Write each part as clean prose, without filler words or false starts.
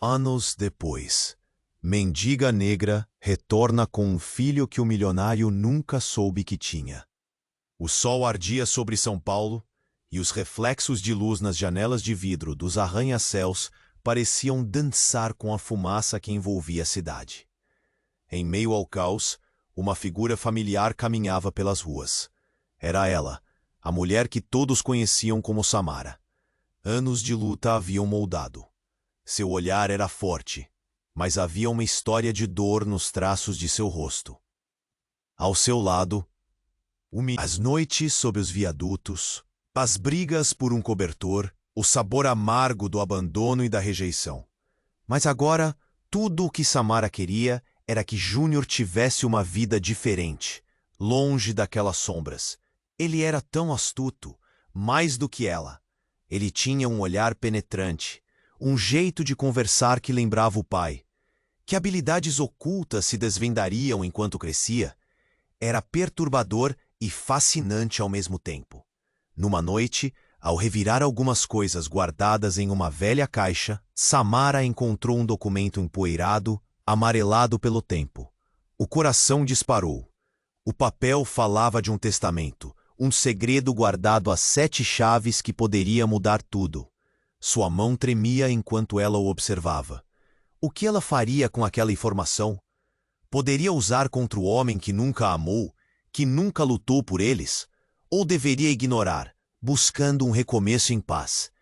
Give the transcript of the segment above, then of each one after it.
Anos depois, mendiga negra retorna com um filho que o milionário nunca soube que tinha. O sol ardia sobre São Paulo e os reflexos de luz nas janelas de vidro dos arranha-céus pareciam dançar com a fumaça que envolvia a cidade. Em meio ao caos, uma figura familiar caminhava pelas ruas. Era ela, a mulher que todos conheciam como Samara. Anos de luta a haviam moldado. Seu olhar era forte, mas havia uma história de dor nos traços de seu rosto. Ao seu lado, as noites sob os viadutos, as brigas por um cobertor, o sabor amargo do abandono e da rejeição. Mas agora, tudo o que Samara queria era que Júnior tivesse uma vida diferente, longe daquelas sombras. Ele era tão astuto, mais do que ela. Ele tinha um olhar penetrante, um jeito de conversar que lembrava o pai. Que habilidades ocultas se desvendariam enquanto crescia? Era perturbador e fascinante ao mesmo tempo. Numa noite, ao revirar algumas coisas guardadas em uma velha caixa, Samara encontrou um documento empoeirado, amarelado pelo tempo. O coração disparou. O papel falava de um testamento, um segredo guardado a 7 chaves que poderia mudar tudo. Sua mão tremia enquanto ela o observava. O que ela faria com aquela informação? Poderia usar contra o homem que nunca a amou, que nunca lutou por eles? Ou deveria ignorar, buscando um recomeço em paz?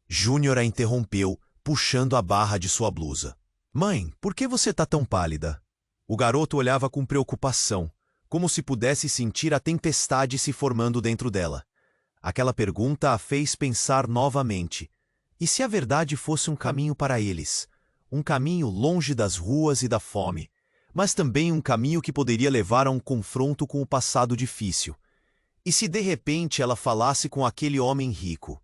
Júnior a interrompeu, puxando a barra de sua blusa. Mãe, por que você está tão pálida? O garoto olhava com preocupação, como se pudesse sentir a tempestade se formando dentro dela. Aquela pergunta a fez pensar novamente. E se a verdade fosse um caminho para eles? Um caminho longe das ruas e da fome, mas também um caminho que poderia levar a um confronto com o passado difícil. E se de repente ela falasse com aquele homem rico?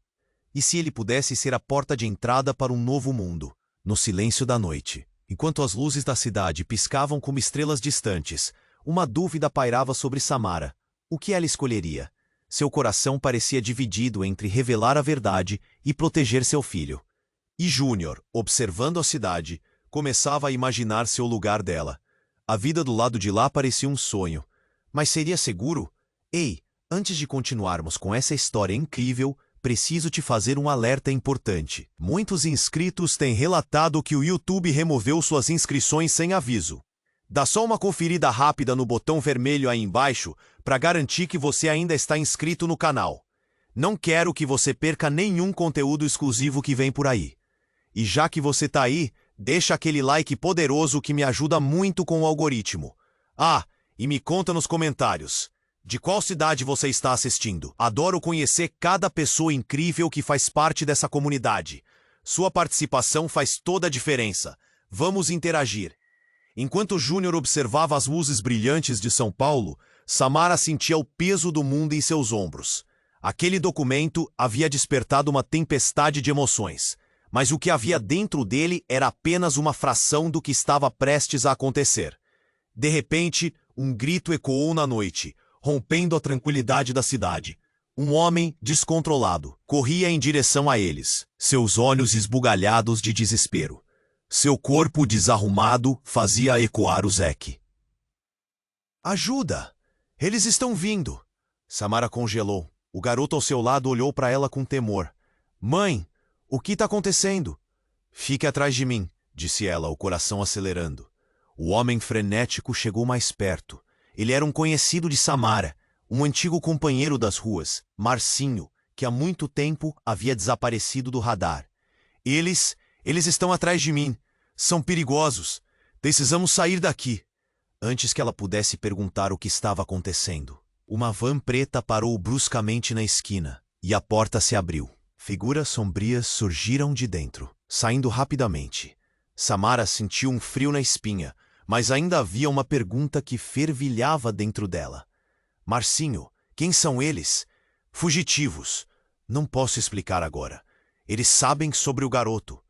E se ele pudesse ser a porta de entrada para um novo mundo? No silêncio da noite, enquanto as luzes da cidade piscavam como estrelas distantes, uma dúvida pairava sobre Samara. O que ela escolheria? Seu coração parecia dividido entre revelar a verdade e proteger seu filho. E Júnior, observando a cidade, começava a imaginar seu lugar dela. A vida do lado de lá parecia um sonho. Mas seria seguro? Ei, antes de continuarmos com essa história incrível, preciso te fazer um alerta importante. Muitos inscritos têm relatado que o YouTube removeu suas inscrições sem aviso. Dá só uma conferida rápida no botão vermelho aí embaixo para garantir que você ainda está inscrito no canal. Não quero que você perca nenhum conteúdo exclusivo que vem por aí. E já que você tá aí, deixa aquele like poderoso que me ajuda muito com o algoritmo. Ah, e me conta nos comentários. De qual cidade você está assistindo? Adoro conhecer cada pessoa incrível que faz parte dessa comunidade. Sua participação faz toda a diferença. Vamos interagir. Enquanto Júnior observava as luzes brilhantes de São Paulo, Samara sentia o peso do mundo em seus ombros. Aquele documento havia despertado uma tempestade de emoções, mas o que havia dentro dele era apenas uma fração do que estava prestes a acontecer. De repente, um grito ecoou na noite, rompendo a tranquilidade da cidade. Um homem, descontrolado, corria em direção a eles, seus olhos esbugalhados de desespero. Seu corpo desarrumado fazia ecoar o Zeke. Ajuda! Eles estão vindo! Samara congelou. O garoto ao seu lado olhou para ela com temor. Mãe, o que está acontecendo? Fique atrás de mim, disse ela, o coração acelerando. O homem frenético chegou mais perto. Ele era um conhecido de Samara, um antigo companheiro das ruas, Marcinho, que há muito tempo havia desaparecido do radar. Eles estão atrás de mim. São perigosos. Precisamos sair daqui. Antes que ela pudesse perguntar o que estava acontecendo, uma van preta parou bruscamente na esquina, e a porta se abriu. Figuras sombrias surgiram de dentro, saindo rapidamente. Samara sentiu um frio na espinha, mas ainda havia uma pergunta que fervilhava dentro dela. Marcinho, quem são eles? Fugitivos. Não posso explicar agora. Eles sabem sobre o garoto.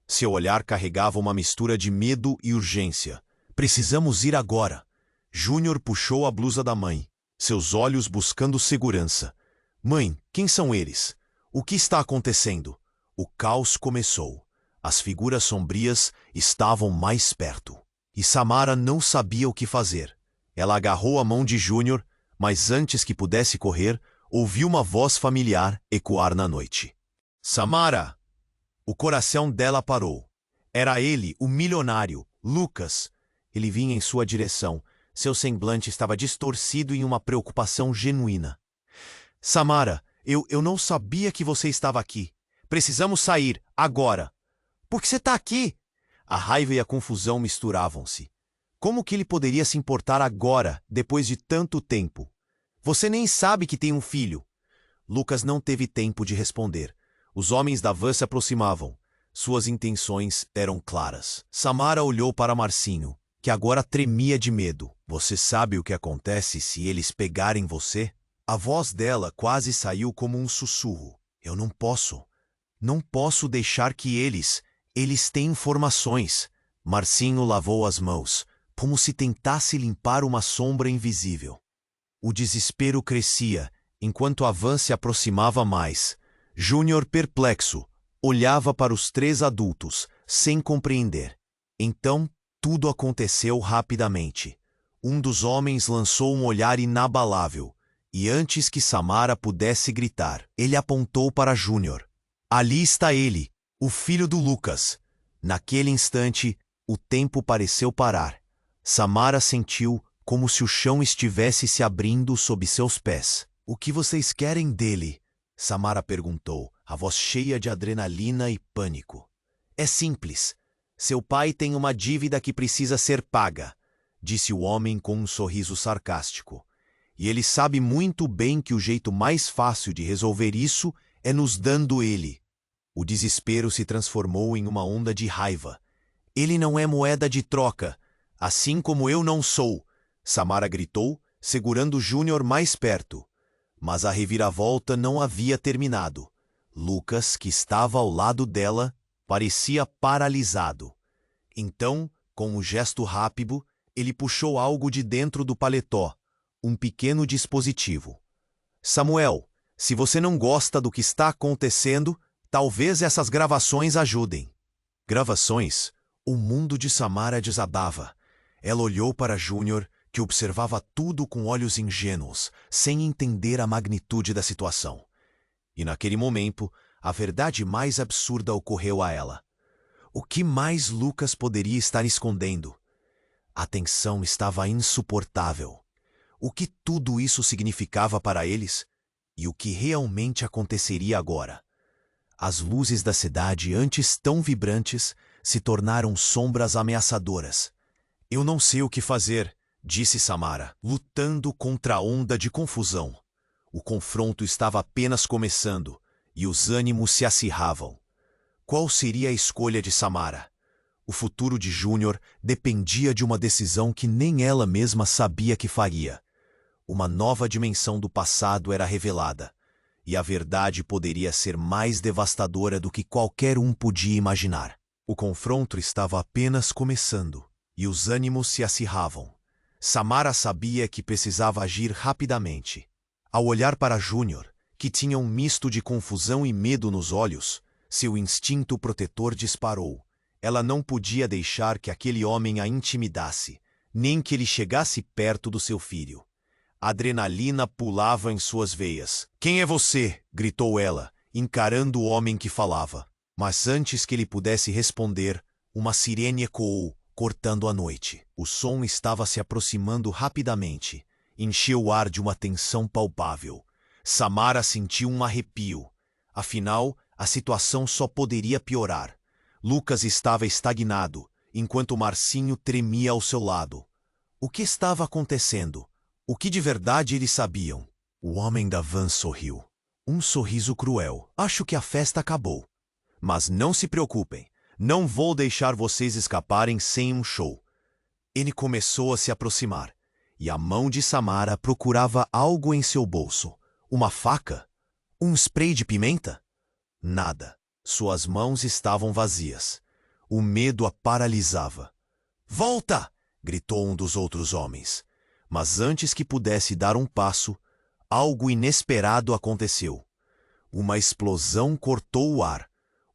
Seu olhar carregava uma mistura de medo e urgência. Precisamos ir agora. Júnior puxou a blusa da mãe, seus olhos buscando segurança. Mãe, quem são eles? O que está acontecendo? O caos começou. As figuras sombrias estavam mais perto. E Samara não sabia o que fazer. Ela agarrou a mão de Júnior, mas antes que pudesse correr, ouviu uma voz familiar ecoar na noite. Samara! O coração dela parou. Era ele, o milionário, Lucas. Ele vinha em sua direção. Seu semblante estava distorcido em uma preocupação genuína. Samara, eu não sabia que você estava aqui. Precisamos sair, agora. Por que você está aqui? A raiva e a confusão misturavam-se. Como que ele poderia se importar agora, depois de tanto tempo? Você nem sabe que tem um filho. Lucas não teve tempo de responder. Os homens da van se aproximavam. Suas intenções eram claras. Samara olhou para Marcinho, que agora tremia de medo. Você sabe o que acontece se eles pegarem você? A voz dela quase saiu como um sussurro. Eu não posso. Não posso deixar que eles têm informações. Marcinho lavou as mãos, como se tentasse limpar uma sombra invisível. O desespero crescia, enquanto a van se aproximava mais. Júnior, perplexo, olhava para os três adultos, sem compreender. Então, tudo aconteceu rapidamente. Um dos homens lançou um olhar inabalável, e antes que Samara pudesse gritar, ele apontou para Júnior. Ali está ele, o filho do Lucas. Naquele instante, o tempo pareceu parar. Samara sentiu como se o chão estivesse se abrindo sob seus pés. O que vocês querem dele? Samara perguntou, a voz cheia de adrenalina e pânico. É simples. Seu pai tem uma dívida que precisa ser paga, disse o homem com um sorriso sarcástico. E ele sabe muito bem que o jeito mais fácil de resolver isso é nos dando ele. O desespero se transformou em uma onda de raiva. Ele não é moeda de troca, assim como eu não sou, Samara gritou, segurando Júnior mais perto. Mas a reviravolta não havia terminado. Lucas, que estava ao lado dela, parecia paralisado. Então, com um gesto rápido, ele puxou algo de dentro do paletó, um pequeno dispositivo. Samuel, se você não gosta do que está acontecendo, talvez essas gravações ajudem. Gravações? O mundo de Samara desabava. Ela olhou para Júnior, que observava tudo com olhos ingênuos, sem entender a magnitude da situação. E naquele momento, a verdade mais absurda ocorreu a ela. O que mais Lucas poderia estar escondendo? A tensão estava insuportável. O que tudo isso significava para eles? E o que realmente aconteceria agora? As luzes da cidade, antes tão vibrantes, se tornaram sombras ameaçadoras. Eu não sei o que fazer, disse Samara, lutando contra a onda de confusão. O confronto estava apenas começando, e os ânimos se acirravam. Qual seria a escolha de Samara? O futuro de Júnior dependia de uma decisão que nem ela mesma sabia que faria. Uma nova dimensão do passado era revelada, e a verdade poderia ser mais devastadora do que qualquer um podia imaginar. O confronto estava apenas começando, e os ânimos se acirravam. Samara sabia que precisava agir rapidamente. Ao olhar para Júnior, que tinha um misto de confusão e medo nos olhos, seu instinto protetor disparou. Ela não podia deixar que aquele homem a intimidasse, nem que ele chegasse perto do seu filho. A adrenalina pulava em suas veias. "Quem é você?" gritou ela, encarando o homem que falava. Mas antes que ele pudesse responder, uma sirene ecoou, cortando a noite. O som estava se aproximando rapidamente. Encheu o ar de uma tensão palpável. Samara sentiu um arrepio. Afinal, a situação só poderia piorar. Lucas estava estagnado, enquanto Marcinho tremia ao seu lado. O que estava acontecendo? O que de verdade eles sabiam? O homem da van sorriu. Um sorriso cruel. Acho que a festa acabou. Mas não se preocupem. Não vou deixar vocês escaparem sem um show. Ele começou a se aproximar, e a mão de Samara procurava algo em seu bolso. Uma faca? Um spray de pimenta? Nada. Suas mãos estavam vazias. O medo a paralisava. "Volta!" gritou um dos outros homens. Mas antes que pudesse dar um passo, algo inesperado aconteceu. Uma explosão cortou o ar.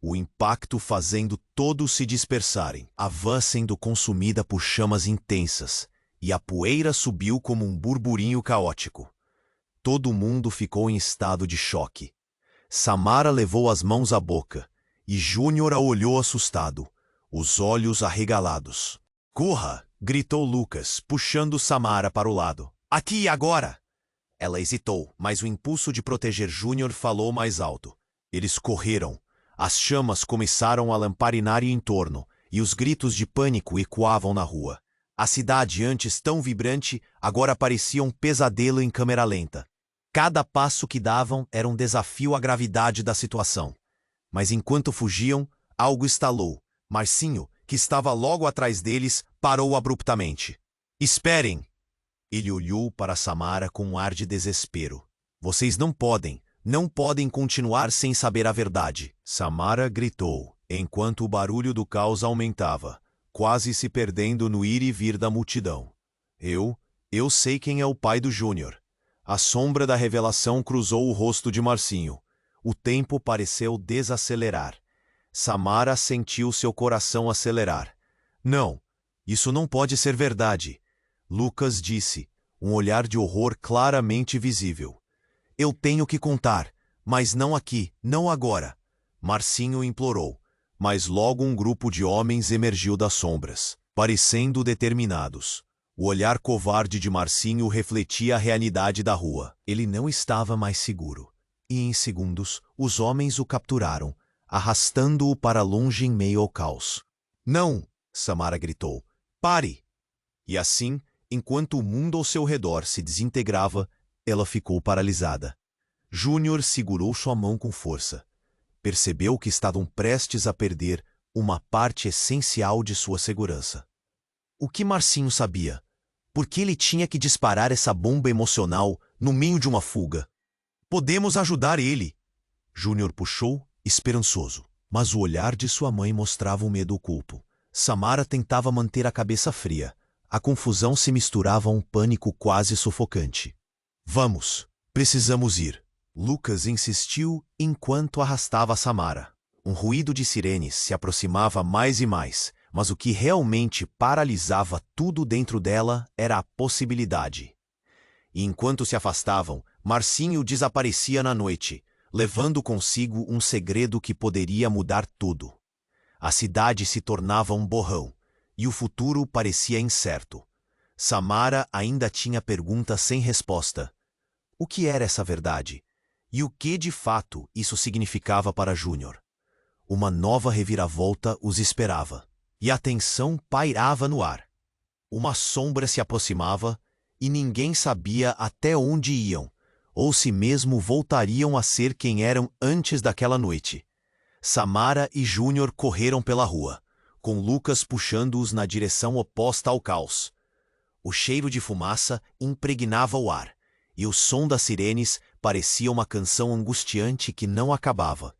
o impacto fazendo todos se dispersarem, a van sendo consumida por chamas intensas, e a poeira subiu como um burburinho caótico. Todo mundo ficou em estado de choque. Samara levou as mãos à boca, e Júnior a olhou assustado, os olhos arregalados. "Corra!" gritou Lucas, puxando Samara para o lado. "Aqui e agora!" Ela hesitou, mas o impulso de proteger Júnior falou mais alto. Eles correram. As chamas começaram a lamparinar em torno, e os gritos de pânico ecoavam na rua. A cidade, antes tão vibrante, agora parecia um pesadelo em câmera lenta. Cada passo que davam era um desafio à gravidade da situação. Mas enquanto fugiam, algo estalou. Marcinho, que estava logo atrás deles, parou abruptamente. "Esperem!" Ele olhou para Samara com um ar de desespero. "Vocês não podem continuar sem saber a verdade." Samara gritou, enquanto o barulho do caos aumentava, quase se perdendo no ir e vir da multidão. Eu sei quem é o pai do Júnior." A sombra da revelação cruzou o rosto de Marcinho. O tempo pareceu desacelerar. Samara sentiu seu coração acelerar. "Não, isso não pode ser verdade." Lucas disse, um olhar de horror claramente visível. "Eu tenho que contar, mas não aqui, não agora." Marcinho implorou, mas logo um grupo de homens emergiu das sombras, parecendo determinados. O olhar covarde de Marcinho refletia a realidade da rua. Ele não estava mais seguro. E em segundos, os homens o capturaram, arrastando-o para longe em meio ao caos. "Não!" Samara gritou. "Pare!" E assim, enquanto o mundo ao seu redor se desintegrava, ela ficou paralisada. Júnior segurou sua mão com força. Percebeu que estavam prestes a perder uma parte essencial de sua segurança. O que Marcinho sabia? Por que ele tinha que disparar essa bomba emocional no meio de uma fuga? "Podemos ajudar ele!" Júnior puxou, esperançoso. Mas o olhar de sua mãe mostrava um medo oculto. Samara tentava manter a cabeça fria. A confusão se misturava a um pânico quase sufocante. "Vamos, precisamos ir." Lucas insistiu enquanto arrastava Samara. Um ruído de sirenes se aproximava mais e mais, mas o que realmente paralisava tudo dentro dela era a possibilidade. E enquanto se afastavam, Marcinho desaparecia na noite, levando consigo um segredo que poderia mudar tudo. A cidade se tornava um borrão, e o futuro parecia incerto. Samara ainda tinha perguntas sem resposta. O que era essa verdade? E o que de fato isso significava para Júnior? Uma nova reviravolta os esperava, e a tensão pairava no ar. Uma sombra se aproximava, e ninguém sabia até onde iam, ou se mesmo voltariam a ser quem eram antes daquela noite. Samara e Júnior correram pela rua, com Lucas puxando-os na direção oposta ao caos. O cheiro de fumaça impregnava o ar, e o som das sirenes parecia uma canção angustiante que não acabava.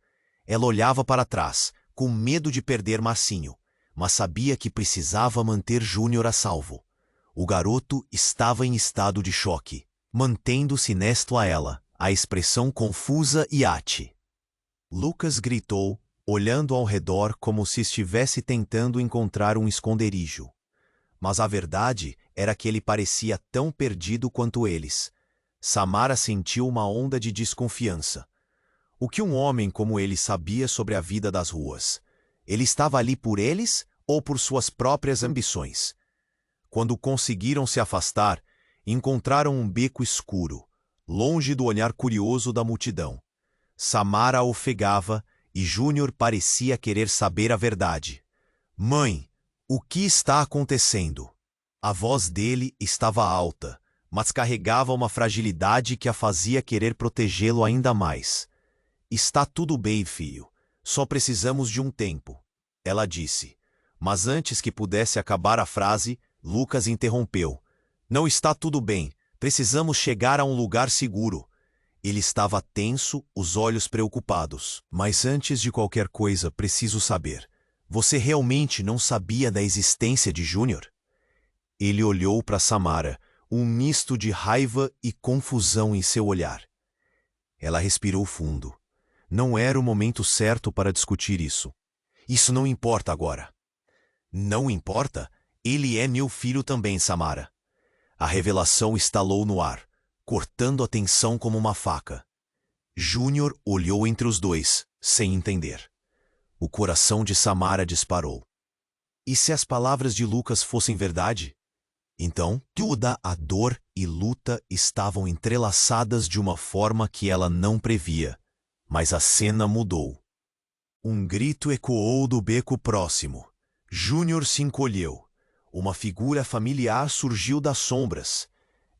Ela olhava para trás, com medo de perder Marcinho, mas sabia que precisava manter Júnior a salvo. O garoto estava em estado de choque, mantendo-se nesto a ela, a expressão confusa e ate. Lucas gritou, olhando ao redor como se estivesse tentando encontrar um esconderijo. Mas a verdade era que ele parecia tão perdido quanto eles. Samara sentiu uma onda de desconfiança. O que um homem como ele sabia sobre a vida das ruas? Ele estava ali por eles ou por suas próprias ambições? Quando conseguiram se afastar, encontraram um beco escuro, longe do olhar curioso da multidão. Samara ofegava e Júnior parecia querer saber a verdade. "Mãe, o que está acontecendo?" A voz dele estava alta, mas carregava uma fragilidade que a fazia querer protegê-lo ainda mais. "Está tudo bem, filho. Só precisamos de um tempo," ela disse. Mas antes que pudesse acabar a frase, Lucas interrompeu. "Não está tudo bem. Precisamos chegar a um lugar seguro." Ele estava tenso, os olhos preocupados. "Mas antes de qualquer coisa, preciso saber. Você realmente não sabia da existência de Júnior?" Ele olhou para Samara, um misto de raiva e confusão em seu olhar. Ela respirou fundo. Não era o momento certo para discutir isso. Isso não importa agora. Não importa? Ele é meu filho também, Samara. A revelação estalou no ar, cortando a tensão como uma faca. Júnior olhou entre os dois, sem entender. O coração de Samara disparou. E se as palavras de Lucas fossem verdade? Então, toda a dor e luta estavam entrelaçadas de uma forma que ela não previa. Mas a cena mudou. Um grito ecoou do beco próximo. Júnior se encolheu. Uma figura familiar surgiu das sombras.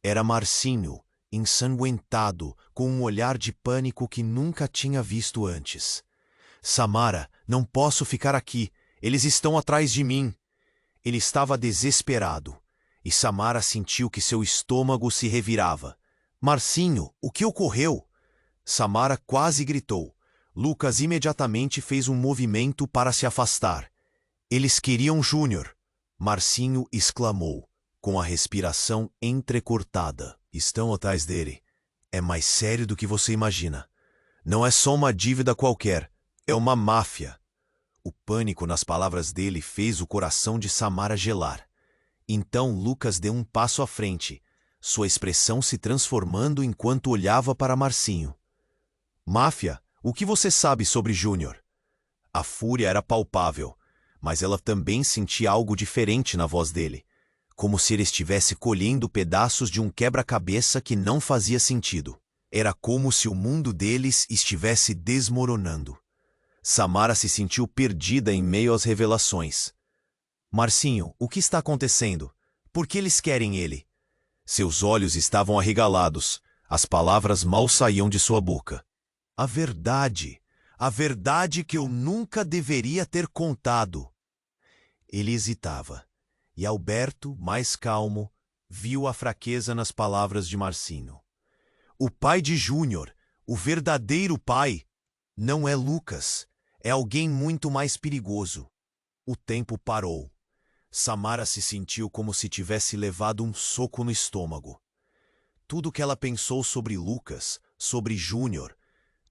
Era Marcinho, ensanguentado, com um olhar de pânico que nunca tinha visto antes. Samara, não posso ficar aqui. Eles estão atrás de mim. Ele estava desesperado. E Samara sentiu que seu estômago se revirava. Marcinho, o que ocorreu? Samara quase gritou. Lucas imediatamente fez um movimento para se afastar. Eles queriam Júnior. Marcinho exclamou, com a respiração entrecortada. Estão atrás dele. É mais sério do que você imagina. Não é só uma dívida qualquer. É uma máfia. O pânico nas palavras dele fez o coração de Samara gelar. Então Lucas deu um passo à frente, sua expressão se transformando enquanto olhava para Marcinho. Máfia, o que você sabe sobre Júnior? A fúria era palpável, mas ela também sentia algo diferente na voz dele, como se ele estivesse colhendo pedaços de um quebra-cabeça que não fazia sentido. Era como se o mundo deles estivesse desmoronando. Samara se sentiu perdida em meio às revelações. Marcinho, o que está acontecendo? Por que eles querem ele? Seus olhos estavam arregalados. As palavras mal saíam de sua boca. A verdade que eu nunca deveria ter contado. Ele hesitava. E Alberto, mais calmo, viu a fraqueza nas palavras de Marcinho. O pai de Júnior, o verdadeiro pai, não é Lucas. É alguém muito mais perigoso. O tempo parou. Samara se sentiu como se tivesse levado um soco no estômago. Tudo o que ela pensou sobre Lucas, sobre Júnior,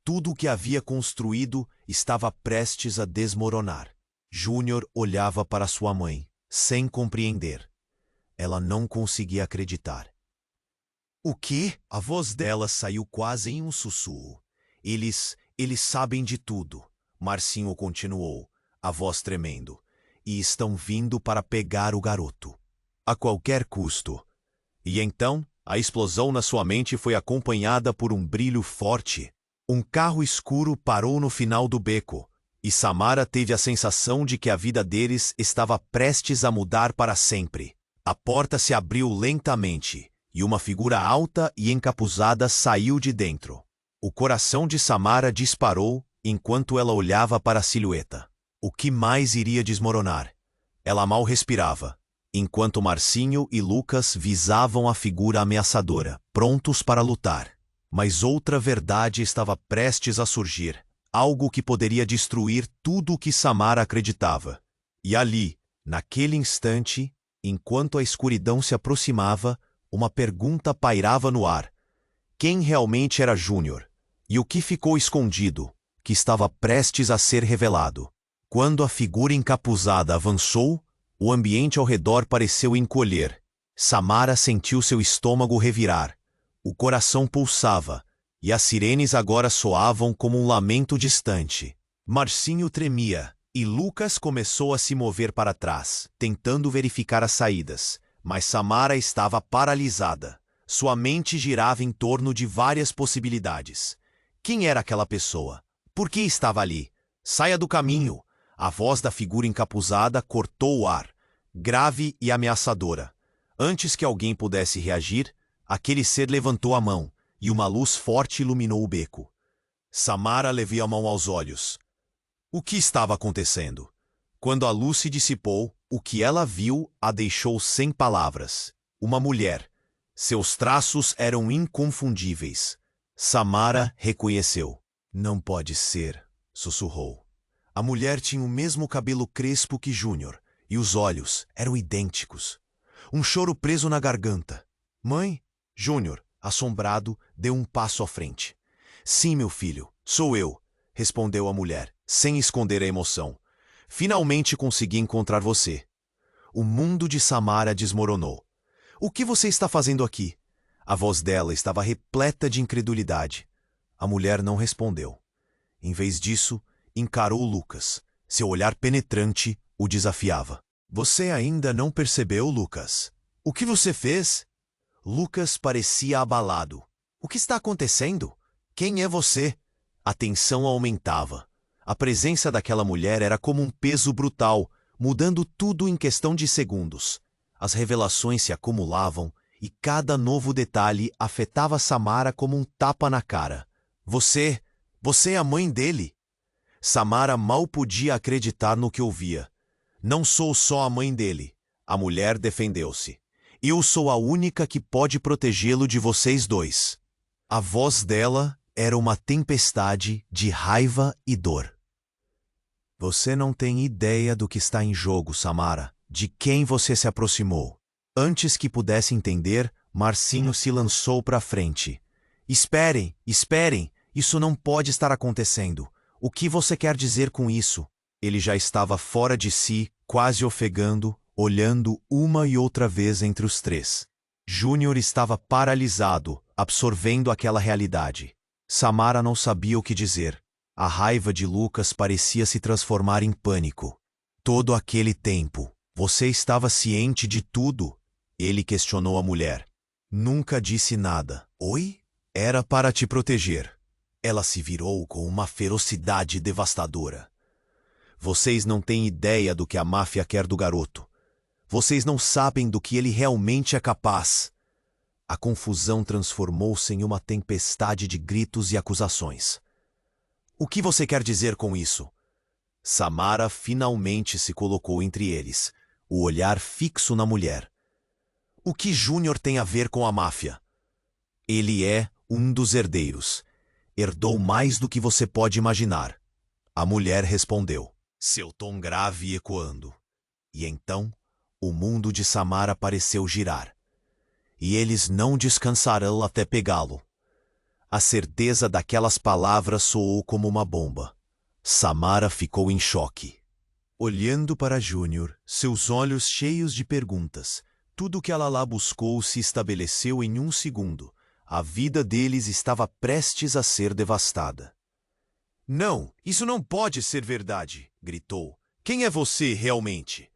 tudo o que havia construído estava prestes a desmoronar. Júnior olhava para sua mãe, sem compreender. Ela não conseguia acreditar. O quê? A voz dela saiu quase em um sussurro. Eles sabem de tudo, Marcinho continuou, a voz tremendo. E estão vindo para pegar o garoto. A qualquer custo. E então, a explosão na sua mente foi acompanhada por um brilho forte. Um carro escuro parou no final do beco, e Samara teve a sensação de que a vida deles estava prestes a mudar para sempre. A porta se abriu lentamente, e uma figura alta e encapuzada saiu de dentro. O coração de Samara disparou enquanto ela olhava para a silhueta. O que mais iria desmoronar? Ela mal respirava, enquanto Marcinho e Lucas visavam a figura ameaçadora, prontos para lutar. Mas outra verdade estava prestes a surgir, algo que poderia destruir tudo o que Samara acreditava. E ali, naquele instante, enquanto a escuridão se aproximava, uma pergunta pairava no ar. Quem realmente era Júnior? E o que ficou escondido, que estava prestes a ser revelado? Quando a figura encapuzada avançou, o ambiente ao redor pareceu encolher. Samara sentiu seu estômago revirar. O coração pulsava, e as sirenes agora soavam como um lamento distante. Marcinho tremia, e Lucas começou a se mover para trás, tentando verificar as saídas. Mas Samara estava paralisada. Sua mente girava em torno de várias possibilidades. Quem era aquela pessoa? Por que estava ali? Saia do caminho! A voz da figura encapuzada cortou o ar, grave e ameaçadora. Antes que alguém pudesse reagir, aquele ser levantou a mão, e uma luz forte iluminou o beco. Samara levou a mão aos olhos. O que estava acontecendo? Quando a luz se dissipou, o que ela viu a deixou sem palavras. Uma mulher. Seus traços eram inconfundíveis. Samara reconheceu. Não pode ser, sussurrou. A mulher tinha o mesmo cabelo crespo que Júnior, e os olhos eram idênticos. Um choro preso na garganta. Mãe? Júnior, assombrado, deu um passo à frente. Sim, meu filho, sou eu. respondeu a mulher, sem esconder a emoção. Finalmente consegui encontrar você. O mundo de Samara desmoronou. O que você está fazendo aqui? A voz dela estava repleta de incredulidade. A mulher não respondeu. Em vez disso, encarou Lucas. Seu olhar penetrante o desafiava. Você ainda não percebeu, Lucas? O que você fez? Lucas parecia abalado. O que está acontecendo? Quem é você? A tensão aumentava. A presença daquela mulher era como um peso brutal, mudando tudo em questão de segundos. As revelações se acumulavam e cada novo detalhe afetava Samara como um tapa na cara. Você é a mãe dele. Samara mal podia acreditar no que ouvia. Não sou só a mãe dele. A mulher defendeu-se. Eu sou a única que pode protegê-lo de vocês dois. A voz dela era uma tempestade de raiva e dor. Você não tem ideia do que está em jogo, Samara. De quem você se aproximou. Antes que pudesse entender, Marcinho se lançou para frente. Esperem, esperem! Isso não pode estar acontecendo. O que você quer dizer com isso? Ele já estava fora de si, quase ofegando, olhando uma e outra vez entre os três. Júnior estava paralisado, absorvendo aquela realidade. Samara não sabia o que dizer. A raiva de Lucas parecia se transformar em pânico. Todo aquele tempo, você estava ciente de tudo? Ele questionou a mulher. Nunca disse nada. Oi? Era para te proteger. Ela se virou com uma ferocidade devastadora. Vocês não têm ideia do que a máfia quer do garoto. Vocês não sabem do que ele realmente é capaz. A confusão transformou-se em uma tempestade de gritos e acusações. O que você quer dizer com isso? Samara finalmente se colocou entre eles, o olhar fixo na mulher. O que Júnior tem a ver com a máfia? Ele é um dos herdeiros. Herdou mais do que você pode imaginar. A mulher respondeu, seu tom grave ecoando. E então, o mundo de Samara pareceu girar. E eles não descansarão até pegá-lo. A certeza daquelas palavras soou como uma bomba. Samara ficou em choque. Olhando para Júnior, seus olhos cheios de perguntas, tudo que ela lá buscou se estabeleceu em um segundo. A vida deles estava prestes a ser devastada. Não, isso não pode ser verdade, gritou. Quem é você realmente?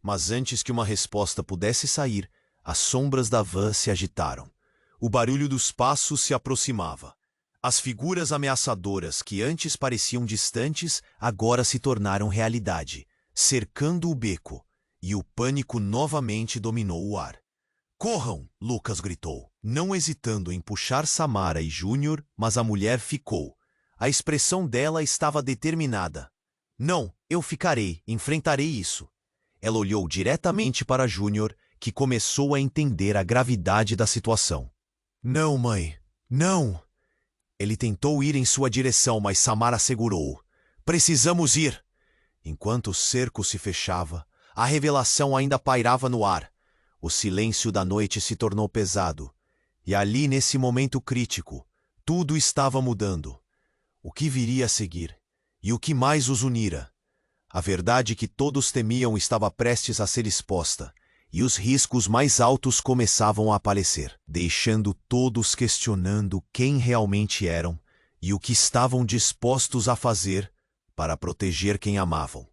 Mas antes que uma resposta pudesse sair, as sombras da van se agitaram. O barulho dos passos se aproximava. As figuras ameaçadoras que antes pareciam distantes agora se tornaram realidade, cercando o beco, e o pânico novamente dominou o ar. Corram! Lucas gritou, não hesitando em puxar Samara e Júnior, mas a mulher ficou. A expressão dela estava determinada. Não, eu ficarei, enfrentarei isso. Ela olhou diretamente para Júnior, que começou a entender a gravidade da situação. Não, mãe, não! Ele tentou ir em sua direção, mas Samara segurou-o. Precisamos ir! Enquanto o cerco se fechava, a revelação ainda pairava no ar. O silêncio da noite se tornou pesado. E ali, nesse momento crítico, tudo estava mudando. O que viria a seguir? E o que mais os unira? A verdade que todos temiam estava prestes a ser exposta, e os riscos mais altos começavam a aparecer, deixando todos questionando quem realmente eram e o que estavam dispostos a fazer para proteger quem amavam.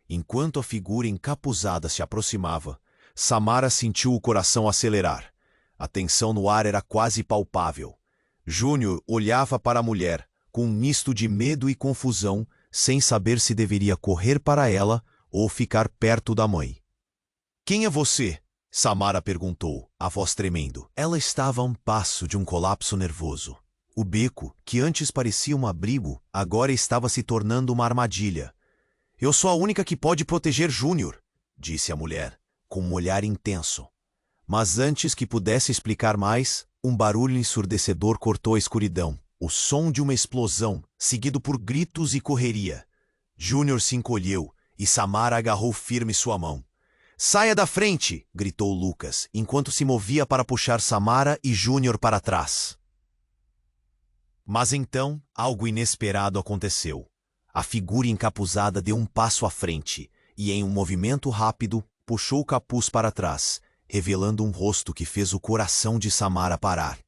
Enquanto a figura encapuzada se aproximava, Samara sentiu o coração acelerar. A tensão no ar era quase palpável. Júnior olhava para a mulher, com um misto de medo e confusão, sem saber se deveria correr para ela ou ficar perto da mãe. Quem é você? Samara perguntou, a voz tremendo. Ela estava a um passo de um colapso nervoso. O beco, que antes parecia um abrigo, agora estava se tornando uma armadilha. Eu sou a única que pode proteger Júnior, disse a mulher, com um olhar intenso. Mas antes que pudesse explicar mais, um barulho ensurdecedor cortou a escuridão. O som de uma explosão, seguido por gritos e correria. Júnior se encolheu e Samara agarrou firme sua mão. Saia da frente! Gritou Lucas, enquanto se movia para puxar Samara e Júnior para trás. Mas então, algo inesperado aconteceu. A figura encapuzada deu um passo à frente e, em um movimento rápido, puxou o capuz para trás, revelando um rosto que fez o coração de Samara parar.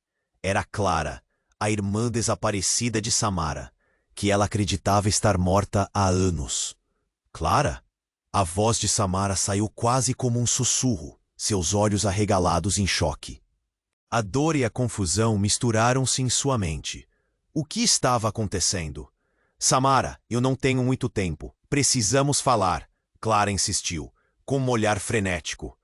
Era Clara, a irmã desaparecida de Samara, que ela acreditava estar morta há anos. Clara? A voz de Samara saiu quase como um sussurro, seus olhos arregalados em choque. A dor e a confusão misturaram-se em sua mente. O que estava acontecendo? Samara, eu não tenho muito tempo. Precisamos falar, Clara insistiu, com um olhar frenético.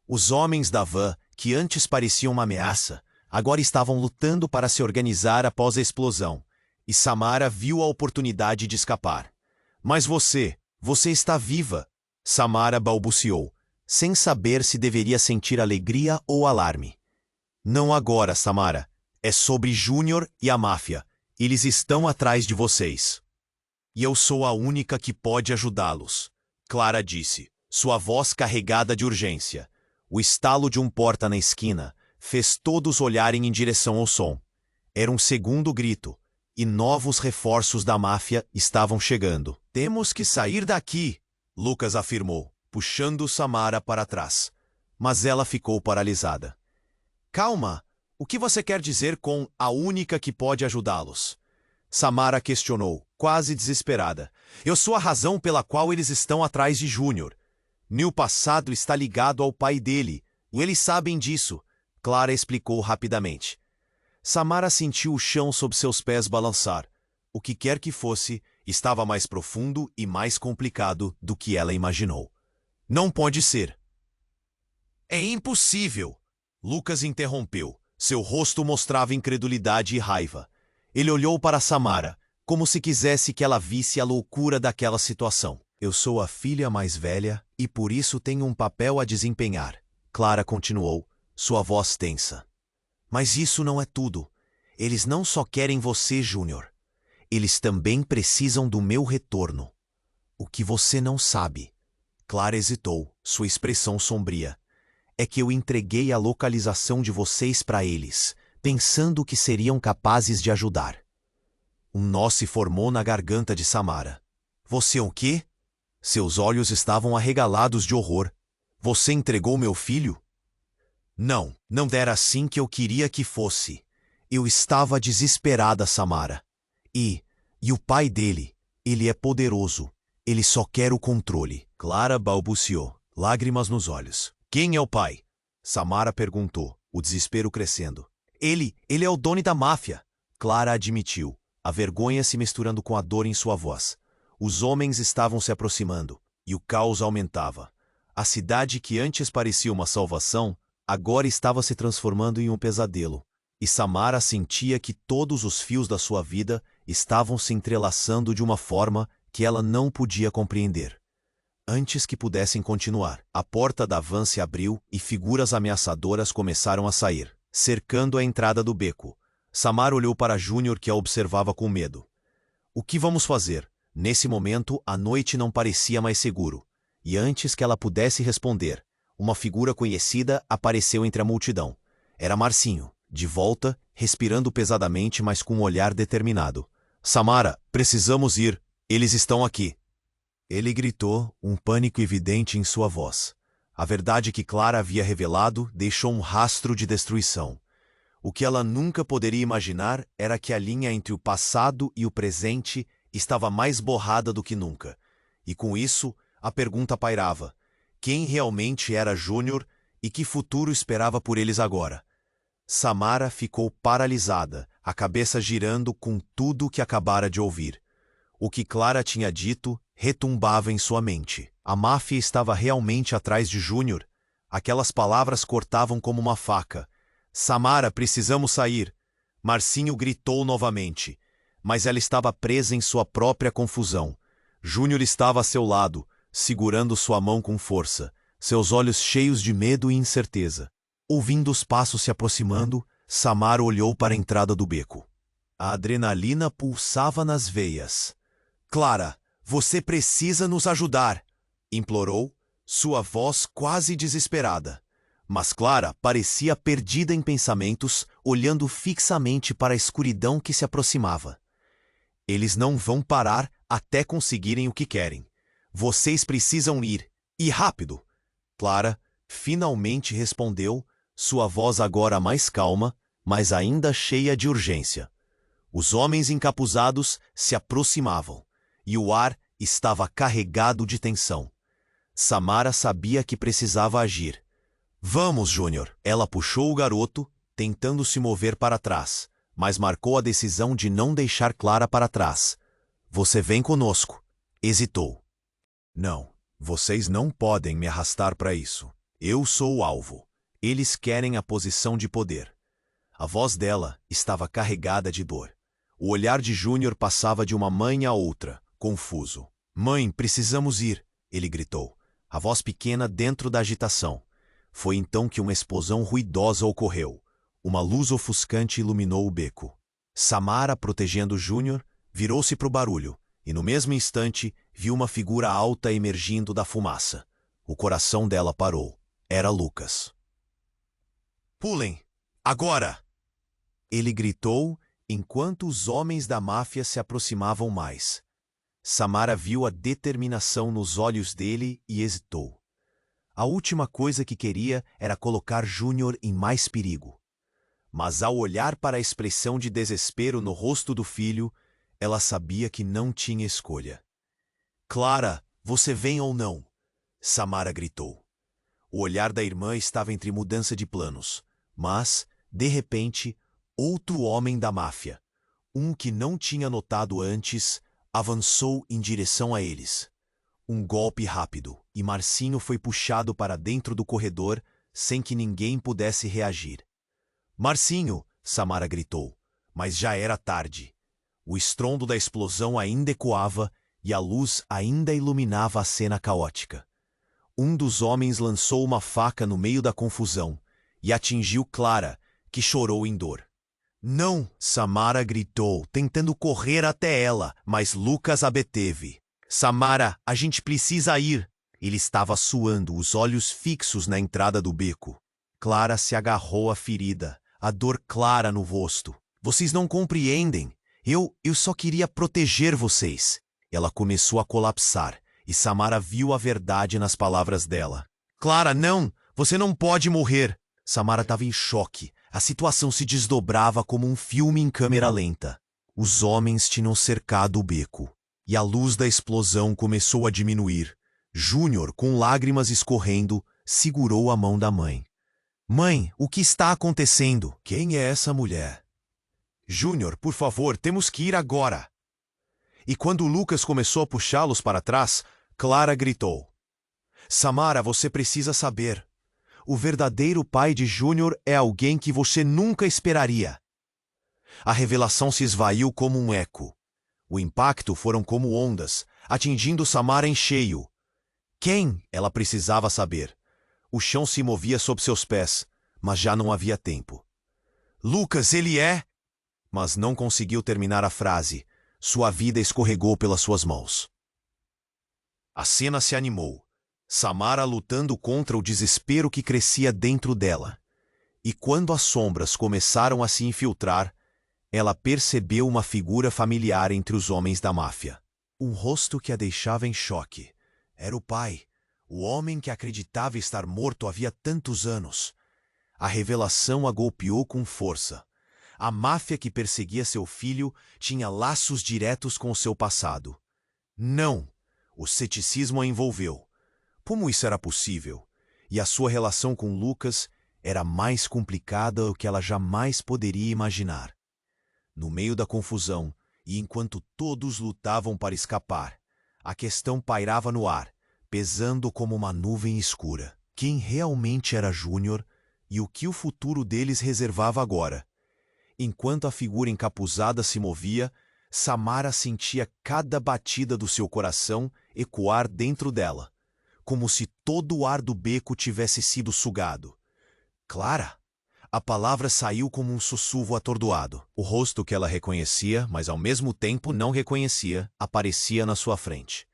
Os homens da van, que antes pareciam uma ameaça, agora estavam lutando para se organizar após a explosão, e Samara viu a oportunidade de escapar. Mas você está viva, Samara balbuciou, sem saber se deveria sentir alegria ou alarme. Não agora, Samara. É sobre Júnior e a máfia. Eles estão atrás de vocês. E eu sou a única que pode ajudá-los, Clara disse, sua voz carregada de urgência. O estalo de um porta na esquina fez todos olharem em direção ao som. Era um segundo grito, e novos reforços da máfia estavam chegando. Temos que sair daqui, Lucas afirmou, puxando Samara para trás. Mas ela ficou paralisada. Calma, o que você quer dizer com a única que pode ajudá-los? Samara questionou, quase desesperada. Eu sou a razão pela qual eles estão atrás de Júnior. Meu passado está ligado ao pai dele, e eles sabem disso, Clara explicou rapidamente. Samara sentiu o chão sob seus pés balançar. O que quer que fosse, estava mais profundo e mais complicado do que ela imaginou. Não pode ser. É impossível! Lucas interrompeu. Seu rosto mostrava incredulidade e raiva. Ele olhou para Samara, como se quisesse que ela visse a loucura daquela situação. Eu sou a filha mais velha e por isso tenho um papel a desempenhar, Clara continuou, sua voz tensa. Mas isso não é tudo. Eles não só querem você, Júnior. Eles também precisam do meu retorno. O que você não sabe. Clara hesitou, sua expressão sombria. É que eu entreguei a localização de vocês para eles, pensando que seriam capazes de ajudar. Um nó se formou na garganta de Samara. Você o quê? Seus olhos estavam arregalados de horror. Você entregou meu filho? Não, não era assim que eu queria que fosse. Eu estava desesperada, Samara. E o pai dele, ele é poderoso. Ele só quer o controle. Clara balbuciou, lágrimas nos olhos. Quem é o pai? Samara perguntou, o desespero crescendo. Ele é o dono da máfia, Clara admitiu, a vergonha se misturando com a dor em sua voz. Os homens estavam se aproximando, e o caos aumentava. A cidade que antes parecia uma salvação, agora estava se transformando em um pesadelo. E Samara sentia que todos os fios da sua vida estavam se entrelaçando de uma forma que ela não podia compreender. Antes que pudessem continuar, a porta da van se abriu e figuras ameaçadoras começaram a sair, cercando a entrada do beco. Samara olhou para Júnior, que a observava com medo. O que vamos fazer? Nesse momento, a noite não parecia mais seguro. E antes que ela pudesse responder, uma figura conhecida apareceu entre a multidão. Era Marcinho, de volta, respirando pesadamente, mas com um olhar determinado. Samara, precisamos ir. Eles estão aqui. Ele gritou, um pânico evidente em sua voz. A verdade que Clara havia revelado deixou um rastro de destruição. O que ela nunca poderia imaginar era que a linha entre o passado e o presente estava mais borrada do que nunca. E com isso, a pergunta pairava: quem realmente era Júnior e que futuro esperava por eles agora? Samara ficou paralisada, a cabeça girando com tudo o que acabara de ouvir. O que Clara tinha dito retumbava em sua mente. A máfia estava realmente atrás de Júnior. Aquelas palavras cortavam como uma faca. Samara, precisamos sair. Marcinho gritou novamente, mas ela estava presa em sua própria confusão. Júnior estava a seu lado, segurando sua mão com força, seus olhos cheios de medo e incerteza. Ouvindo os passos se aproximando, Samara olhou para a entrada do beco. A adrenalina pulsava nas veias. Clara, você precisa nos ajudar, implorou, sua voz quase desesperada. mas Clara parecia perdida em pensamentos, olhando fixamente para a escuridão que se aproximava. Eles não vão parar até conseguirem o que querem. Vocês precisam ir, e rápido! Clara finalmente respondeu, sua voz agora mais calma, mas ainda cheia de urgência. Os homens encapuzados se aproximavam, e o ar estava carregado de tensão. Samara sabia que precisava agir. Vamos, Júnior! Ela puxou o garoto, tentando se mover para trás, mas marcou a decisão de não deixar Clara para trás. Você vem conosco. Hesitou. Não, vocês não podem me arrastar para isso. Eu sou o alvo. Eles querem a posição de poder. A voz dela estava carregada de dor. O olhar de Júnior passava de uma mãe a outra, confuso. Mãe, precisamos ir, ele gritou, a voz pequena dentro da agitação. Foi então que uma explosão ruidosa ocorreu. Uma luz ofuscante iluminou o beco. Samara, protegendo Júnior, virou-se para o barulho, e no mesmo instante viu uma figura alta emergindo da fumaça. O coração dela parou. Era Lucas. Pulem! Agora! Ele gritou enquanto os homens da máfia se aproximavam mais. Samara viu a determinação nos olhos dele e hesitou. A última coisa que queria era colocar Júnior em mais perigo. Mas ao olhar para a expressão de desespero no rosto do filho, ela sabia que não tinha escolha. Clara, você vem ou não? Samara gritou. O olhar da irmã estava entre mudança de planos, mas, de repente, outro homem da máfia, um que não tinha notado antes, avançou em direção a eles. Um golpe rápido, e Marcinho foi puxado para dentro do corredor sem que ninguém pudesse reagir. Marcinho! Samara gritou, mas já era tarde. O estrondo da explosão ainda ecoava e a luz ainda iluminava a cena caótica. Um dos homens lançou uma faca no meio da confusão e atingiu Clara, que chorou em dor. Não! Samara gritou, tentando correr até ela, mas Lucas a deteve. Samara, a gente precisa ir! Ele estava suando, os olhos fixos na entrada do beco. Clara se agarrou à ferida, a dor clara no rosto. Vocês não compreendem. Eu só queria proteger vocês. Ela começou a colapsar, e Samara viu a verdade nas palavras dela. Clara, não! Você não pode morrer! Samara estava em choque. A situação se desdobrava como um filme em câmera lenta. Os homens tinham cercado o beco, e a luz da explosão começou a diminuir. Júnior, com lágrimas escorrendo, segurou a mão da mãe. Mãe, o que está acontecendo? Quem é essa mulher? Júnior, por favor, temos que ir agora. E quando Lucas começou a puxá-los para trás, Clara gritou. Samara, você precisa saber. O verdadeiro pai de Júnior é alguém que você nunca esperaria. A revelação se esvaiu como um eco. O impacto foram como ondas, atingindo Samara em cheio. Quem? Ela precisava saber. O chão se movia sob seus pés, mas já não havia tempo. Lucas, ele é... Mas não conseguiu terminar a frase. Sua vida escorregou pelas suas mãos. A cena se animou. Samara lutando contra o desespero que crescia dentro dela. E quando as sombras começaram a se infiltrar, ela percebeu uma figura familiar entre os homens da máfia. Um rosto que a deixava em choque. Era o pai, o homem que acreditava estar morto havia tantos anos. A revelação a golpeou com força. A máfia que perseguia seu filho tinha laços diretos com o seu passado. Não! O ceticismo a envolveu. Como isso era possível? E a sua relação com Lucas era mais complicada do que ela jamais poderia imaginar. No meio da confusão, e enquanto todos lutavam para escapar, a questão pairava no ar, pesando como uma nuvem escura. Quem realmente era Júnior e o que o futuro deles reservava agora? Enquanto a figura encapuzada se movia, Samara sentia cada batida do seu coração ecoar dentro dela, como se todo o ar do beco tivesse sido sugado. Clara! A palavra saiu como um sussurro atordoado. O rosto que ela reconhecia, mas ao mesmo tempo não reconhecia, aparecia na sua frente.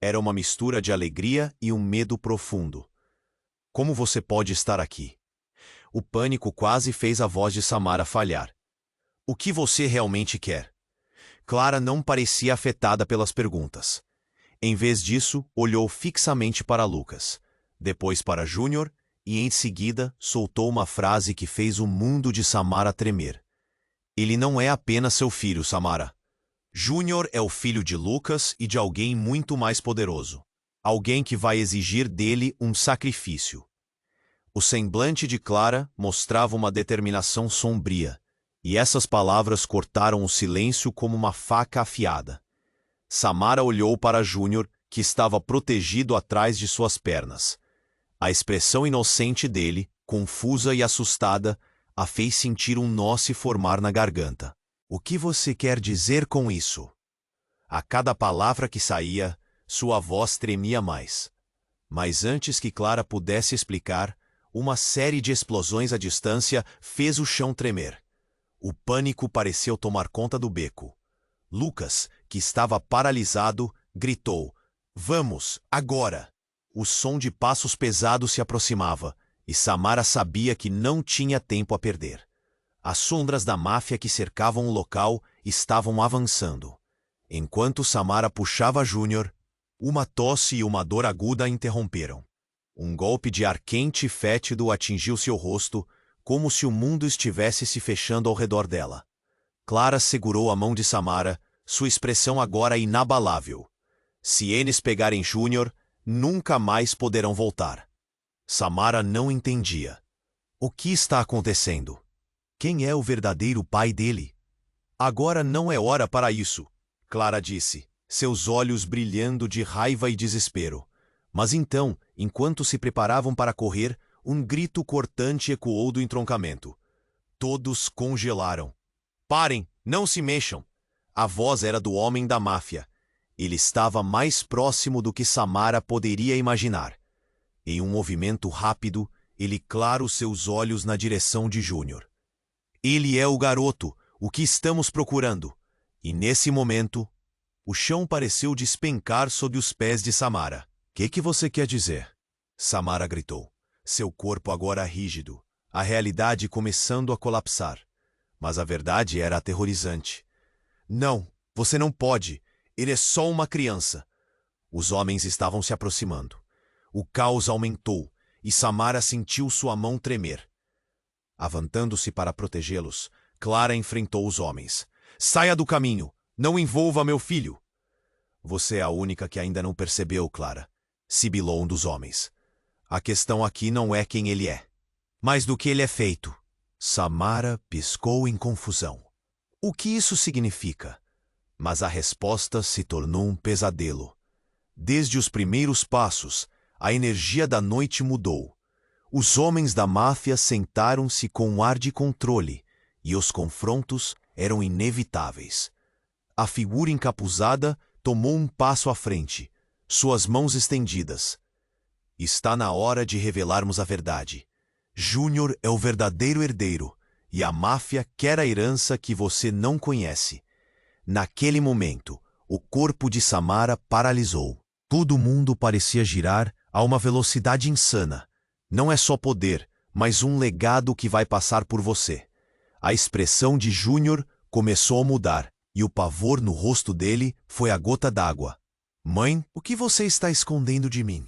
Era uma mistura de alegria e um medo profundo. Como você pode estar aqui? O pânico quase fez a voz de Samara falhar. O que você realmente quer? Clara não parecia afetada pelas perguntas. Em vez disso, olhou fixamente para Lucas, depois para Júnior e, em seguida, soltou uma frase que fez o mundo de Samara tremer. Ele não é apenas seu filho, Samara. Júnior é o filho de Lucas e de alguém muito mais poderoso. Alguém que vai exigir dele um sacrifício. O semblante de Clara mostrava uma determinação sombria, e essas palavras cortaram o silêncio como uma faca afiada. Samara olhou para Júnior, que estava protegido atrás de suas pernas. A expressão inocente dele, confusa e assustada, a fez sentir um nó se formar na garganta. O que você quer dizer com isso? A cada palavra que saía, sua voz tremia mais. Mas antes que Clara pudesse explicar, uma série de explosões à distância fez o chão tremer. O pânico pareceu tomar conta do beco. Lucas, que estava paralisado, gritou: "Vamos, agora!" O som de passos pesados se aproximava, e Samara sabia que não tinha tempo a perder. As sombras da máfia que cercavam o local estavam avançando. Enquanto Samara puxava Júnior, uma tosse e uma dor aguda a interromperam. Um golpe de ar quente e fétido atingiu seu rosto, como se o mundo estivesse se fechando ao redor dela. Clara segurou a mão de Samara, sua expressão agora inabalável. Se eles pegarem Júnior, nunca mais poderão voltar. Samara não entendia. O que está acontecendo? Quem é o verdadeiro pai dele? Agora não é hora para isso, Clara disse, seus olhos brilhando de raiva e desespero. Mas então, enquanto se preparavam para correr, um grito cortante ecoou do entroncamento. Todos congelaram. Parem! Não se mexam! A voz era do homem da máfia. Ele estava mais próximo do que Samara poderia imaginar. Em um movimento rápido, ele clara os seus olhos na direção de Júnior. Ele é o garoto, o que estamos procurando. E nesse momento, o chão pareceu despencar sob os pés de Samara. Que você quer dizer? Samara gritou. Seu corpo agora rígido, a realidade começando a colapsar. Mas a verdade era aterrorizante. Não, você não pode. Ele é só uma criança. Os homens estavam se aproximando. O caos aumentou, e Samara sentiu sua mão tremer. Avantando-se para protegê-los, Clara enfrentou os homens. Saia do caminho! Não envolva meu filho! Você é a única que ainda não percebeu, Clara, sibilou um dos homens. A questão aqui não é quem ele é, mas do que ele é feito. Samara piscou em confusão. O que isso significa? Mas a resposta se tornou um pesadelo. Desde os primeiros passos, a energia da noite mudou. Os homens da máfia sentaram-se com um ar de controle, e os confrontos eram inevitáveis. A figura encapuzada tomou um passo à frente, suas mãos estendidas. Está na hora de revelarmos a verdade. Júnior é o verdadeiro herdeiro, e a máfia quer a herança que você não conhece. Naquele momento, o corpo de Samara paralisou. Todo mundo parecia girar a uma velocidade insana. Não é só poder, mas um legado que vai passar por você. A expressão de Júnior começou a mudar, e o pavor no rosto dele foi a gota d'água. Mãe, o que você está escondendo de mim?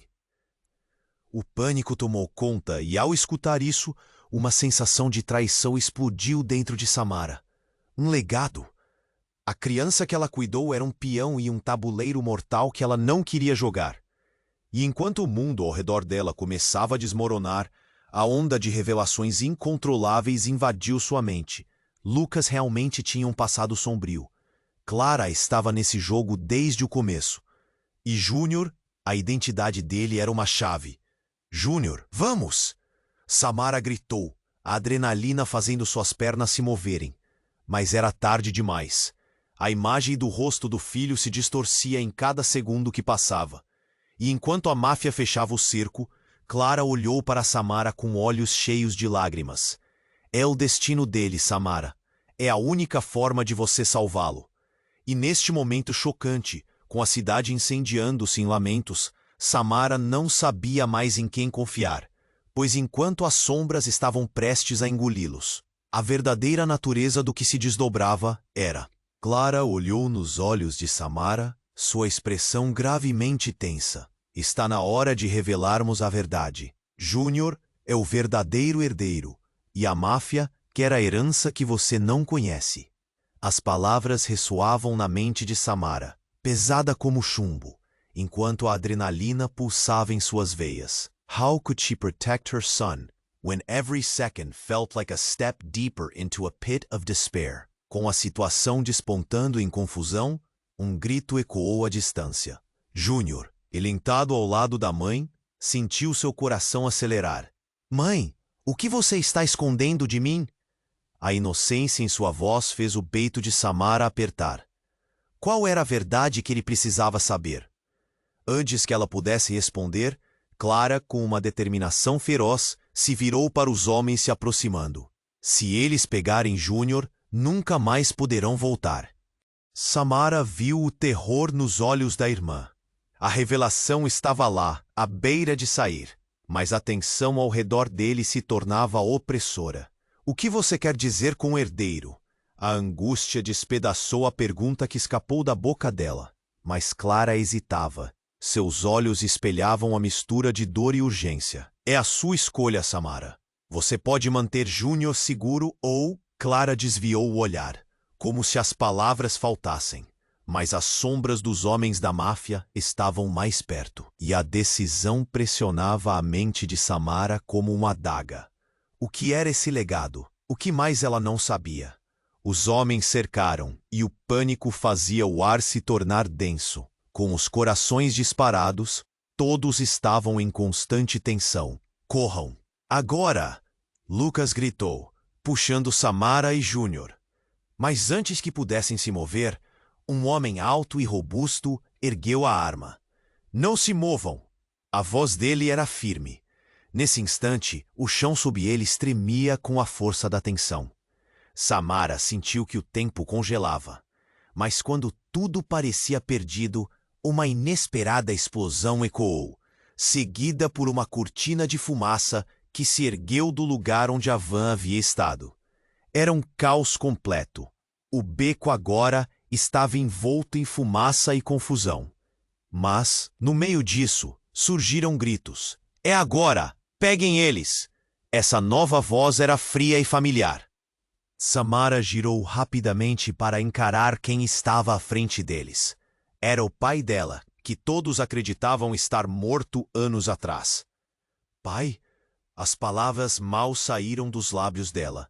O pânico tomou conta e, ao escutar isso, uma sensação de traição explodiu dentro de Samara. Um legado. A criança que ela cuidou era um peão e um tabuleiro mortal que ela não queria jogar. E enquanto o mundo ao redor dela começava a desmoronar, a onda de revelações incontroláveis invadiu sua mente. Lucas realmente tinha um passado sombrio. Clara estava nesse jogo desde o começo. E Júnior, a identidade dele era uma chave. Júnior, vamos! Samara gritou, a adrenalina fazendo suas pernas se moverem. Mas era tarde demais. A imagem do rosto do filho se distorcia em cada segundo que passava. E enquanto a máfia fechava o cerco, Clara olhou para Samara com olhos cheios de lágrimas. É o destino dele, Samara. É a única forma de você salvá-lo. E neste momento chocante, com a cidade incendiando-se em lamentos, Samara não sabia mais em quem confiar. pois enquanto as sombras estavam prestes a engoli-los, a verdadeira natureza do que se desdobrava era. Clara olhou nos olhos de Samara, sua expressão gravemente tensa. Está na hora de revelarmos a verdade. Júnior é o verdadeiro herdeiro, e a máfia quer a herança que você não conhece. As palavras ressoavam na mente de Samara, pesada como chumbo, enquanto a adrenalina pulsava em suas veias. How could she protect her son, when every second felt like a step deeper into a pit of despair? Com a situação despontando em confusão, um grito ecoou à distância. Júnior, elentado ao lado da mãe, sentiu seu coração acelerar. Mãe, o que você está escondendo de mim? A inocência em sua voz fez o peito de Samara apertar. Qual era a verdade que ele precisava saber? Antes que ela pudesse responder, Clara, com uma determinação feroz, se virou para os homens se aproximando. Se eles pegarem Júnior, nunca mais poderão voltar. Samara viu o terror nos olhos da irmã. A revelação estava lá, à beira de sair, mas a tensão ao redor dele se tornava opressora. O que você quer dizer com herdeiro? A angústia despedaçou a pergunta que escapou da boca dela, mas Clara hesitava. Seus olhos espelhavam a mistura de dor e urgência. É a sua escolha, Samara. Você pode manter Júnior seguro ou... Clara desviou o olhar, como se as palavras faltassem. Mas as sombras dos homens da máfia estavam mais perto, e a decisão pressionava a mente de Samara como uma adaga. O que era esse legado? O que mais ela não sabia? Os homens cercaram, e o pânico fazia o ar se tornar denso. Com os corações disparados, todos estavam em constante tensão. Corram! Agora! Lucas gritou, puxando Samara e Júnior. Mas antes que pudessem se mover, um homem alto e robusto ergueu a arma. Não se movam! A voz dele era firme. Nesse instante, o chão sob eles tremia com a força da tensão. Samara sentiu que o tempo congelava. Mas quando tudo parecia perdido, uma inesperada explosão ecoou, seguida por uma cortina de fumaça que se ergueu do lugar onde a van havia estado. Era um caos completo. O beco agora estava envolto em fumaça e confusão. Mas, no meio disso, surgiram gritos. É agora! Peguem eles! Essa nova voz era fria e familiar. Samara girou rapidamente para encarar quem estava à frente deles. Era o pai dela, que todos acreditavam estar morto anos atrás. Pai? As palavras mal saíram dos lábios dela.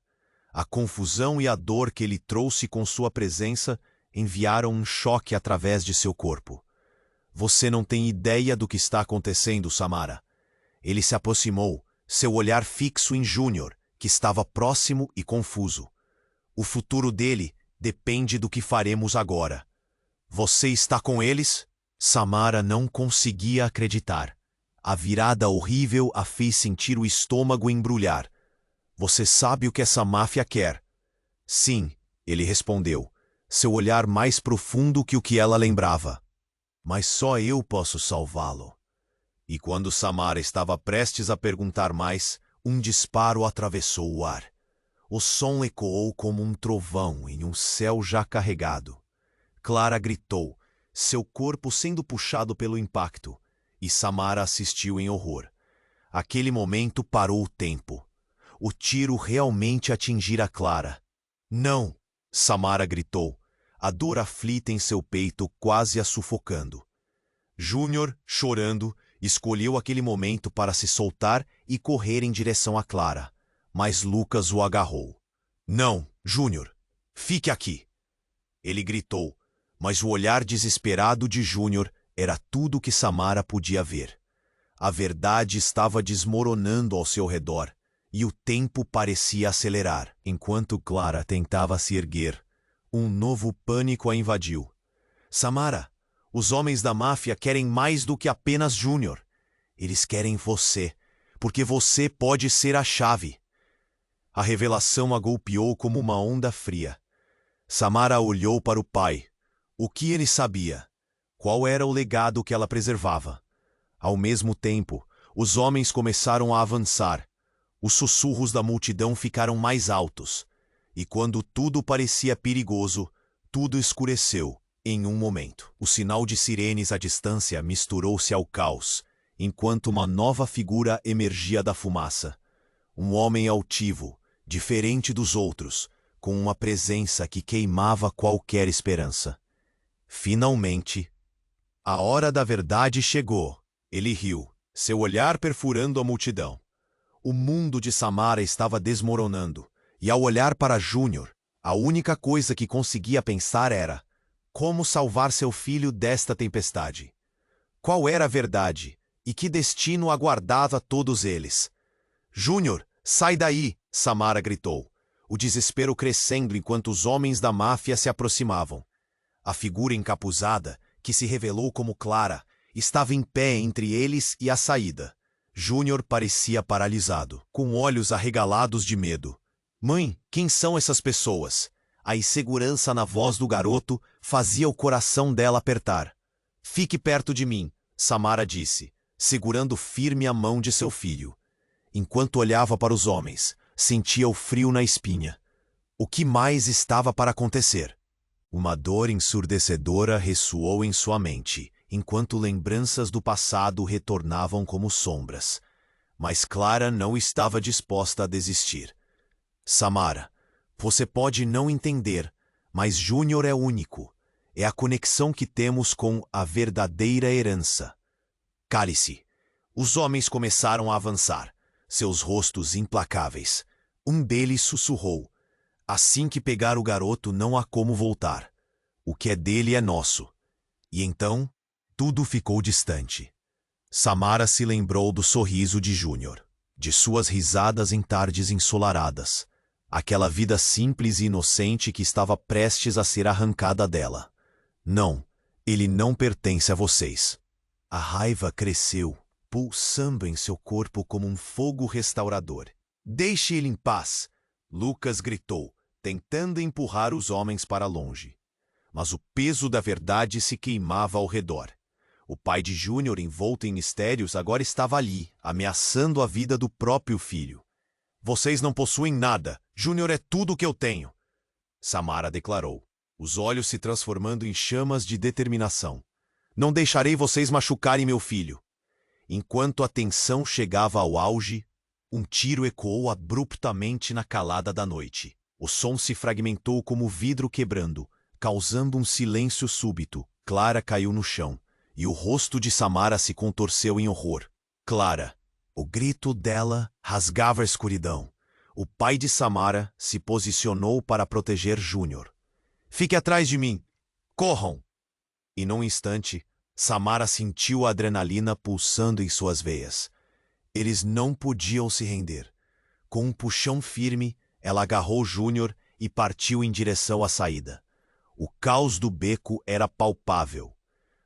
A confusão e a dor que ele trouxe com sua presença enviaram um choque através de seu corpo. Você não tem ideia do que está acontecendo, Samara. Ele se aproximou, seu olhar fixo em Júnior, que estava próximo e confuso. O futuro dele depende do que faremos agora. Você está com eles? Samara não conseguia acreditar. A virada horrível a fez sentir o estômago embrulhar. Você sabe o que essa máfia quer? Sim, ele respondeu, seu olhar mais profundo que o que ela lembrava. Mas só eu posso salvá-lo. E quando Samara estava prestes a perguntar mais, um disparo atravessou o ar. O som ecoou como um trovão em um céu já carregado. Clara gritou, seu corpo sendo puxado pelo impacto, e Samara assistiu em horror. Aquele momento parou o tempo. O tiro realmente atingira Clara. Não! Samara gritou, a dor aflita em seu peito quase a sufocando. Júnior, chorando, escolheu aquele momento para se soltar e correr em direção a Clara, mas Lucas o agarrou. Não, Júnior, fique aqui! Ele gritou, mas o olhar desesperado de Júnior era tudo que Samara podia ver. A verdade estava desmoronando ao seu redor, e o tempo parecia acelerar. Enquanto Clara tentava se erguer, um novo pânico a invadiu. Samara, os homens da máfia querem mais do que apenas Júnior. Eles querem você, porque você pode ser a chave. A revelação a golpeou como uma onda fria. Samara olhou para o pai. O que ele sabia? Qual era o legado que ela preservava? Ao mesmo tempo, Os homens começaram a avançar. Os sussurros da multidão ficaram mais altos. E quando tudo parecia perigoso, tudo escureceu em um momento. O sinal de sirenes à distância misturou-se ao caos, enquanto uma nova figura emergia da fumaça. Um homem altivo, diferente dos outros, com uma presença que queimava qualquer esperança. Finalmente, a hora da verdade chegou. Ele riu, seu olhar perfurando a multidão. O mundo de Samara estava desmoronando, e ao olhar para Júnior, a única coisa que conseguia pensar era: como salvar seu filho desta tempestade? Qual era a verdade, e que destino aguardava todos eles? Júnior, sai daí! Samara gritou, o desespero crescendo enquanto os homens da máfia se aproximavam. A figura encapuzada, que se revelou como Clara, estava em pé entre eles e a saída. Júnior parecia paralisado, com olhos arregalados de medo. Mãe, quem são essas pessoas? A insegurança na voz do garoto fazia o coração dela apertar. Fique perto de mim, Samara disse, segurando firme a mão de seu filho. Enquanto olhava para os homens, sentia o frio na espinha. O que mais estava para acontecer? Uma dor ensurdecedora ressoou em sua mente, enquanto lembranças do passado retornavam como sombras. Mas Clara não estava disposta a desistir. Samara, você pode não entender, mas Júnior é único. É a conexão que temos com a verdadeira herança. Cale-se. Os homens começaram a avançar, seus rostos implacáveis. Um deles sussurrou: assim que pegar o garoto não há como voltar. O que é dele é nosso. E então, tudo ficou distante. Samara se lembrou do sorriso de Júnior, de suas risadas em tardes ensolaradas, aquela vida simples e inocente que estava prestes a ser arrancada dela. Não, ele não pertence a vocês. A raiva cresceu, pulsando em seu corpo como um fogo restaurador. Deixe ele em paz! Lucas gritou, tentando empurrar os homens para longe. Mas o peso da verdade se queimava ao redor. O pai de Júnior, envolto em mistérios, agora estava ali, ameaçando a vida do próprio filho. Vocês não possuem nada. Júnior é tudo o que eu tenho, Samara declarou, os olhos se transformando em chamas de determinação. Não deixarei vocês machucarem meu filho. Enquanto a tensão chegava ao auge, um tiro ecoou abruptamente na calada da noite. O som se fragmentou como vidro quebrando, causando um silêncio súbito. Clara caiu no chão, e o rosto de Samara se contorceu em horror. Clara! O grito dela rasgava a escuridão. O pai de Samara se posicionou para proteger Júnior. Fique atrás de mim! Corram! E num instante, Samara sentiu a adrenalina pulsando em suas veias. Eles não podiam se render. Com um puxão firme, ela agarrou Júnior e partiu em direção à saída. O caos do beco era palpável.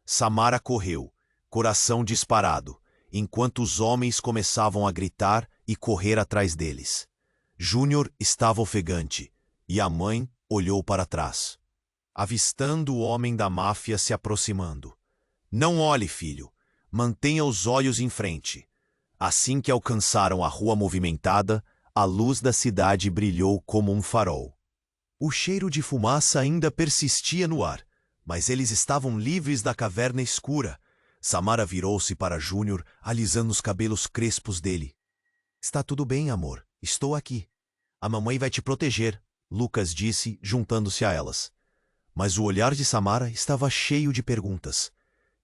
Samara correu, coração disparado, enquanto os homens começavam a gritar e correr atrás deles. Júnior estava ofegante, e a mãe olhou para trás, avistando o homem da máfia se aproximando. Não olhe, filho. Mantenha os olhos em frente. Assim que alcançaram a rua movimentada, a luz da cidade brilhou como um farol. O cheiro de fumaça ainda persistia no ar, mas eles estavam livres da caverna escura. Samara virou-se para Júnior, alisando os cabelos crespos dele. Está tudo bem, amor. Estou aqui. A mamãe vai te proteger, Lucas disse, juntando-se a elas. Mas o olhar de Samara estava cheio de perguntas.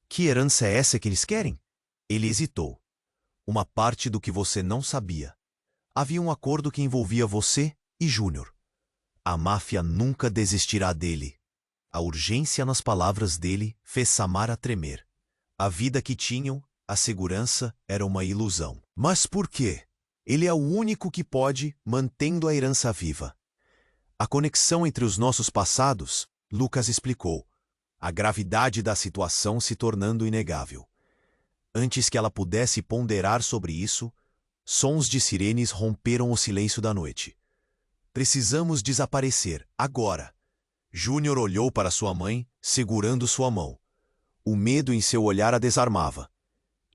Que herança é essa que eles querem? Ele hesitou. Uma parte do que você não sabia. Havia um acordo que envolvia você e Júnior. A máfia nunca desistirá dele. A urgência nas palavras dele fez Samara tremer. A vida que tinham, a segurança, era uma ilusão. Mas por quê? Ele é o único que pode, mantendo a herança viva. A conexão entre os nossos passados, Lucas explicou. A gravidade da situação se tornando inegável. Antes que ela pudesse ponderar sobre isso, sons de sirenes romperam o silêncio da noite. Precisamos desaparecer, agora. Júnior olhou para sua mãe, segurando sua mão. O medo em seu olhar a desarmava.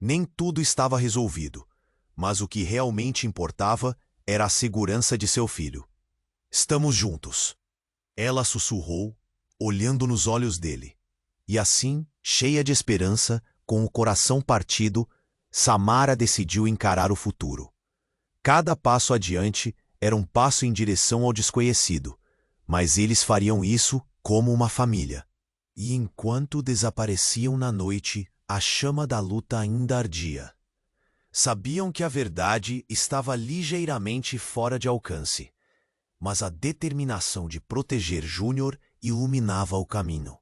Nem tudo estava resolvido, mas o que realmente importava era a segurança de seu filho. Estamos juntos. Ela sussurrou, olhando nos olhos dele. E assim, cheia de esperança, com o coração partido, Samara decidiu encarar o futuro. Cada passo adiante era um passo em direção ao desconhecido, mas eles fariam isso como uma família. E enquanto desapareciam na noite, a chama da luta ainda ardia. Sabiam que a verdade estava ligeiramente fora de alcance, mas a determinação de proteger Júnior iluminava o caminho.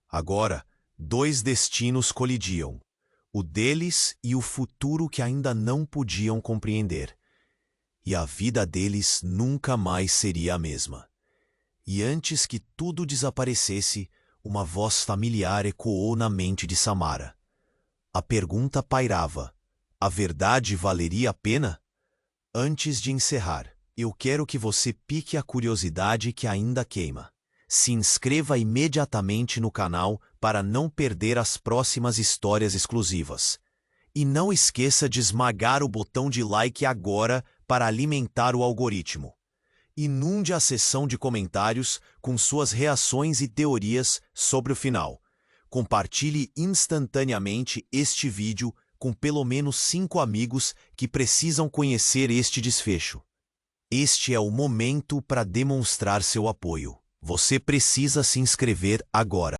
Agora, dois destinos colidiam, o deles e o futuro que ainda não podiam compreender. E a vida deles nunca mais seria a mesma. E antes que tudo desaparecesse, uma voz familiar ecoou na mente de Samara. A pergunta pairava: a verdade valeria a pena? Antes de encerrar, eu quero que você pique a curiosidade que ainda queima. Se inscreva imediatamente no canal para não perder as próximas histórias exclusivas. E não esqueça de esmagar o botão de like agora para alimentar o algoritmo. Inunde a seção de comentários com suas reações e teorias sobre o final. Compartilhe instantaneamente este vídeo com pelo menos 5 amigos que precisam conhecer este desfecho. Este é o momento para demonstrar seu apoio. Você precisa se inscrever agora.